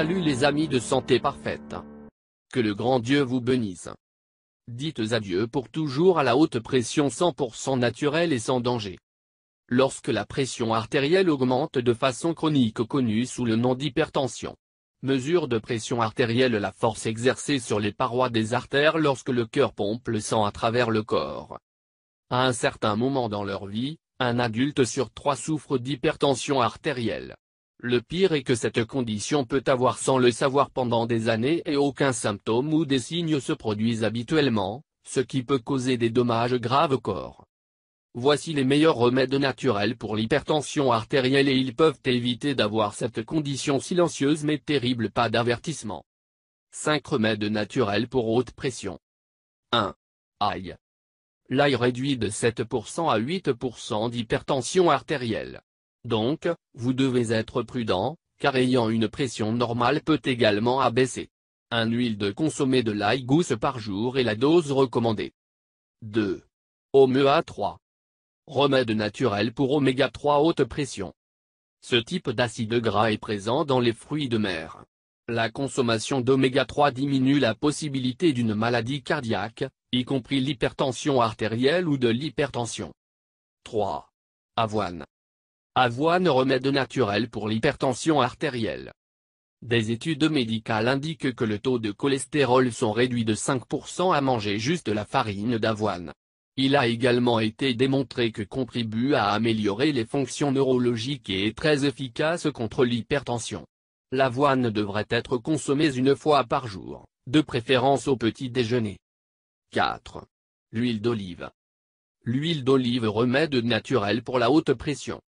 Salut les amis de Santé Parfaite. Que le grand Dieu vous bénisse. Dites adieu pour toujours à la haute pression 100% naturelle et sans danger. Lorsque la pression artérielle augmente de façon chronique connue sous le nom d'hypertension. Mesure de pression artérielle: la force exercée sur les parois des artères lorsque le cœur pompe le sang à travers le corps. À un certain moment dans leur vie, un adulte sur 3 souffre d'hypertension artérielle. Le pire est que cette condition peut avoir sans le savoir pendant des années et aucun symptôme ou des signes se produisent habituellement, ce qui peut causer des dommages graves au corps. Voici les meilleurs remèdes naturels pour l'hypertension artérielle et ils peuvent éviter d'avoir cette condition silencieuse mais terrible. Pas d'avertissement. 5 remèdes naturels pour haute pression. 1. Ail. L'ail réduit de 7% à 8% d'hypertension artérielle. Donc, vous devez être prudent, car ayant une pression normale peut également abaisser. Un huile de consommer de l'ail gousse par jour est la dose recommandée. 2. Oméga 3. Remède naturel pour oméga 3 haute pression. Ce type d'acide gras est présent dans les fruits de mer. La consommation d'oméga 3 diminue la possibilité d'une maladie cardiaque, y compris l'hypertension artérielle ou de l'hypertension. 3. Avoine. Avoine, remède naturel pour l'hypertension artérielle. Des études médicales indiquent que le taux de cholestérol sont réduits de 5% à manger juste la farine d'avoine. Il a également été démontré que contribue à améliorer les fonctions neurologiques et est très efficace contre l'hypertension. L'avoine devrait être consommée une fois par jour, de préférence au petit déjeuner. 4. L'huile d'olive. L'huile d'olive, remède naturel pour la haute pression.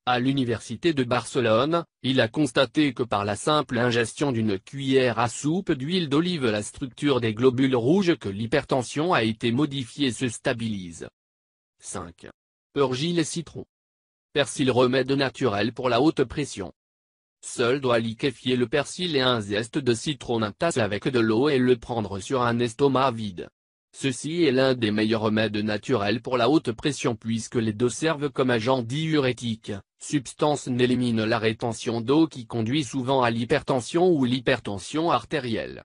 À l'université de Barcelone, il a constaté que par la simple ingestion d'une cuillère à soupe d'huile d'olive, la structure des globules rouges que l'hypertension a été modifiée se stabilise. 5. Persil et citron. Persil, remède naturel pour la haute pression. Seul doit liquéfier le persil et un zeste de citron d'un tasse avec de l'eau et le prendre sur un estomac vide. Ceci est l'un des meilleurs remèdes naturels pour la haute pression puisque les deux servent comme agent diurétique, substance n'élimine la rétention d'eau qui conduit souvent à l'hypertension ou l'hypertension artérielle.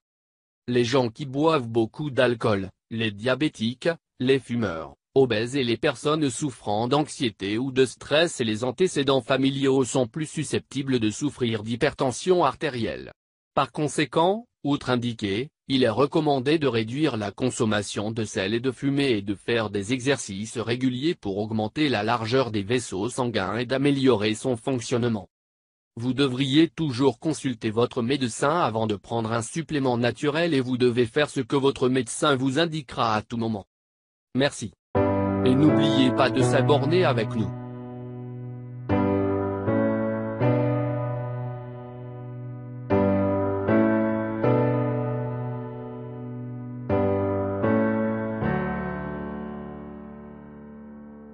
Les gens qui boivent beaucoup d'alcool, les diabétiques, les fumeurs, obèses et les personnes souffrant d'anxiété ou de stress et les antécédents familiaux sont plus susceptibles de souffrir d'hypertension artérielle. Par conséquent, outre indiqué, il est recommandé de réduire la consommation de sel et de fumée et de faire des exercices réguliers pour augmenter la largeur des vaisseaux sanguins et d'améliorer son fonctionnement. Vous devriez toujours consulter votre médecin avant de prendre un supplément naturel et vous devez faire ce que votre médecin vous indiquera à tout moment. Merci. Et n'oubliez pas de s'abonner avec nous.